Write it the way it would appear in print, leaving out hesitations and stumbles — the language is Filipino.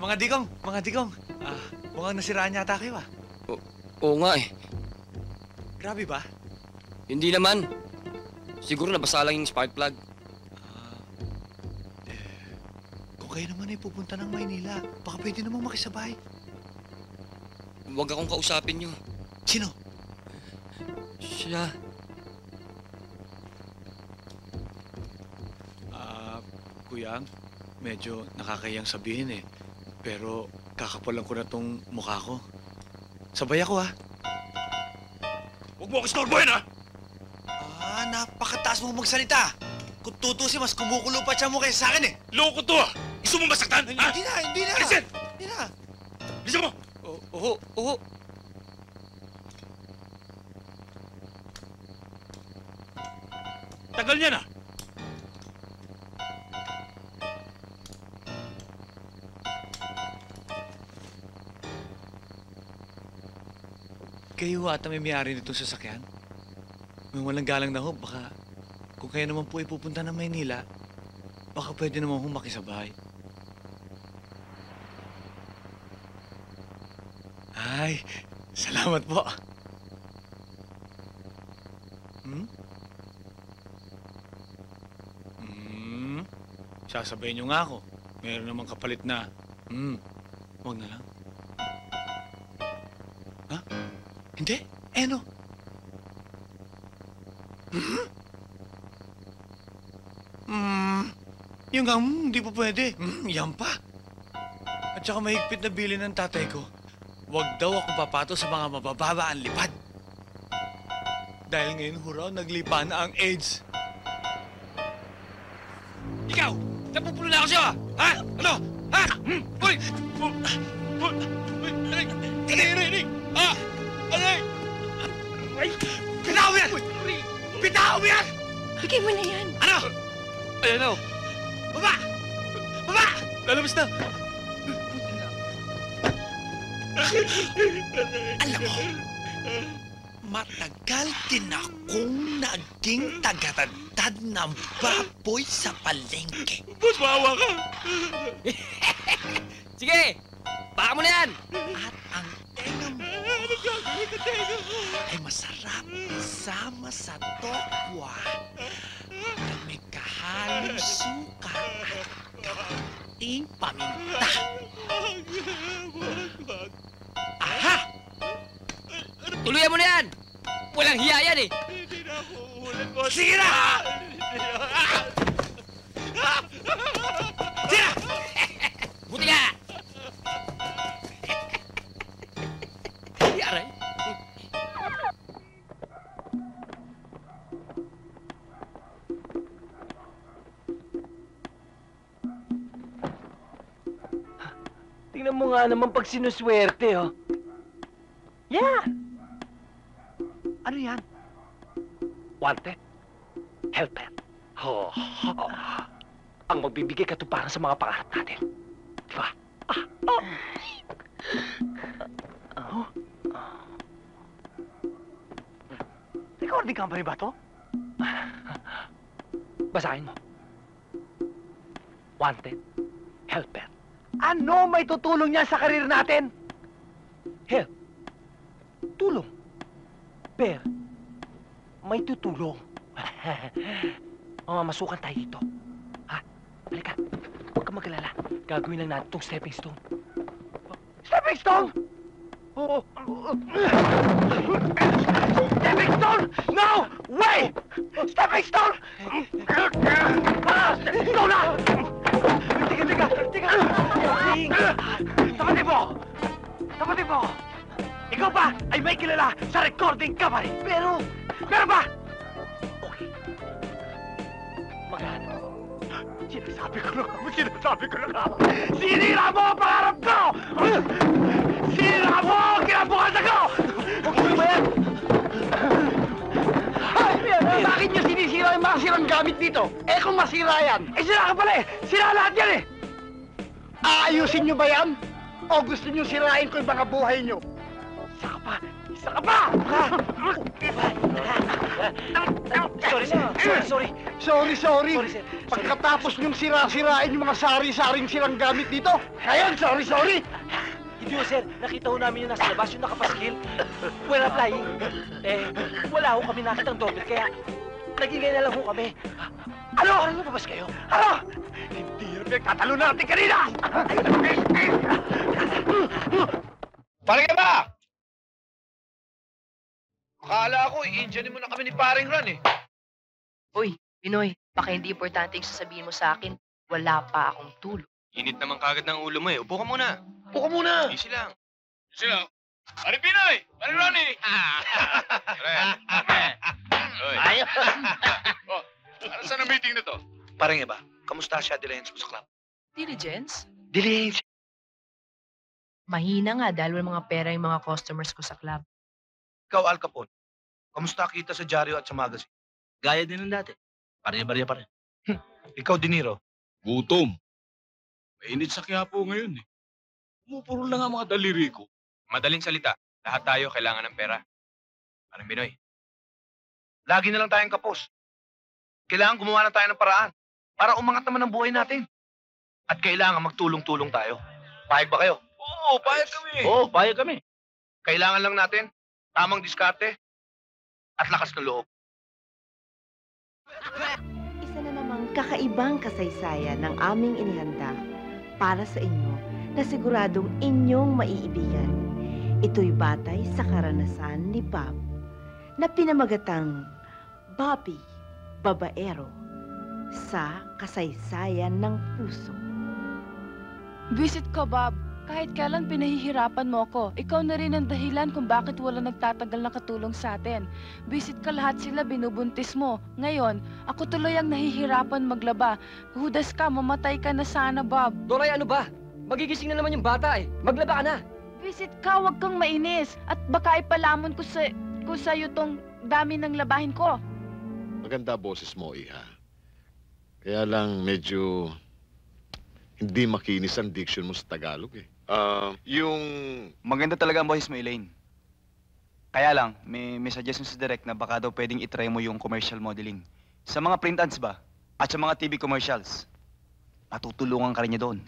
Mga digong. Mukhang nasiraan yata kayo Oo nga eh. Grabe ba? Hindi naman. Siguro nabasa lang yung spark plug. Kung kayo naman ay pupunta ng Maynila, baka pwede namang makisabay. Huwag akong kausapin niyo. Sino? Siya. Kuya, medyo nakakayang sabihin eh. Pero kakapalan ko na tong mukha ko. Sabay ako Huwag mo ako istorbohin, ha? Napakataas mo magsalita. Kung tutusin, mas kumukulo pa siya mo kaysa sa akin eh. Loko to, ha? Gusto mo masaktan, ha? Hindi na. Alisin! Hindi na. Alisin mo! Oo. Tagal niya na. Kayo ata may may-ari nitong sasakyan? May walang galang na ho, baka kung kayo naman po ay pupunta ng Maynila, baka pwede naman hong makisabay. Ay, salamat po. Sasabayin niyo nga ako. Meron namang kapalit na. Huwag na lang. Hindi? Ano? Yung hindi pa pwede. Yan pa. At saka mahigpit na bili ng tatay ko. Huwag daw ako papato sa mga mabababa ang lipad. Dahil ngayon huraw, naglipa na ang AIDS. Ikaw! Napupulo na ako sa'yo, ha? Ano? Ha? Uy! Aray! Aray! Bitaw mo yan! Bitaw mo yan! Bigay mo na yan. Ano? Ayan na. Baba! Baba! Lalabas na! Alam mo, matagal din akong naging tagatagtad ng baboy sa palengke. Boss, maawa ka! Sige! Baka mo na yan! At ang tenga mo ay masarap isama sa tokwa na may kahalong suka at kaunting paminta. Aha! Tuluyan mo na yan! Walang hiya yan eh! Hindi na ako uulit, boss. Sige na! Sige na! Buti nga! Aray! Tingnan mo nga naman pag sinuswerte, oh. Yan! Ano yan? Wanted? Helper? Oh. Ang magbibigay katuparan sa mga pangarap natin. Di ba? Recording company ba to? Basahin mo. Wanted? Helper? Ano may tutulong niya sa karir natin? Help. Tulong. Per. May tutulong. Mamamasukan tayo dito. Ha? Halika. Huwag ka mag-alala. Gagawin lang natin itong stepping stone. Stepping stone? Oo. Stepping stone! No! Wait! Stepping stone! Stepping stone na! Teka! Tapatin mo! Ikaw ba ay may kilala sa recording company? Pero ba? Okay. Maganda. Sinasabi ko na nga. Sinira mo ang pangarap ko! Sinira mo ang kinabukasan ko! Okay ba yan? Bakit niyo sinisira yung mga sirang gamit dito? Eh kung masira yan, sira ka pala eh! Sira lahat yan eh! Aayusin niyo ba yan? O gusto niyo sirain ko yung mga buhay niyo? Isa ka pa! Sorry. Sorry. Pagkatapos niyong sira-sirain yung mga sari-saring silang gamit dito. Ngayon, sorry. Hindi ho, sir. Nakita ho namin yung nasa labas, yung nakapaskil. We're flying. Wala ho kami nakitang doorbell, kaya nagingay na lang ho kami. Ano? Parang lumabas kayo. Ano? Hindi yung pinagtatalo natin kanina! Parang ka ba? Akala ko, i-engineer mo na kami ni paring Ron eh. Uy, Pinoy, baka hindi importante yung sasabihin mo sa akin. Wala pa akong tulog. Init naman kagad ng ulo mo eh. Upo ka muna. Upo ka muna. Easy lang. Sino? Pare Pinoy! Pare Ronnie! Oy. Oh, ano saan ang meeting na to? Parang iba, kamusta siya diligence mo sa club? Diligence? Diligence? Mahina nga dahil walang mga pera yung mga customers ko sa club. Ikaw, Al Capone, kamusta kita sa dyaryo at sa magazine? Gaya din ng dati. Pare-barya pa rin. Ikaw, De Niro, Gutom. Mainit sa Quiapo ngayon eh. Pumupuro lang ang mga daliri ko. Madaling salita. Lahat tayo kailangan ng pera. Parang Binoy. lagi na lang tayong kapos. Kailangan gumawa na tayo ng paraan para umangat naman ang buhay natin. At kailangan magtulong-tulong tayo. Payag ba kayo? Oo, payag kami. Oo, payag kami. Kailangan lang natin tamang diskarte at lakas ng loob. Isa na namang kakaibang kasaysayan ng aming inihanda para sa inyo na siguradong inyong maiibigan. Ito'y batay sa karanasan ni Bob na pinamagatang Bobby Babaero sa kasaysayan ng puso. Visit ko, Bob. Kahit kailan pinahihirapan mo ako, ikaw na rin ang dahilan kung bakit wala nagtatagal na katulong sa atin. Visit ka, lahat sila binubuntis mo. Ngayon, ako tuloy ang nahihirapan maglaba. Hudas ka, mamatay ka na sana, Bob. Doray, ano ba? Magigising na naman yung bata eh. Maglaba ka na. Visit ka, huwag kang mainis. At baka ipalamon ko sa'yo tong dami ng labahin ko. Maganda boses mo, Iha. Kaya lang medyo hindi makinis ang diction mo sa Tagalog eh. Maganda talaga ang boses mo, Elaine. Kaya lang, may suggestion sa direct na baka daw pwedeng itry mo yung commercial modeling. Sa mga print ads ba? At sa mga TV commercials. Matutulungan ka rin niya doon.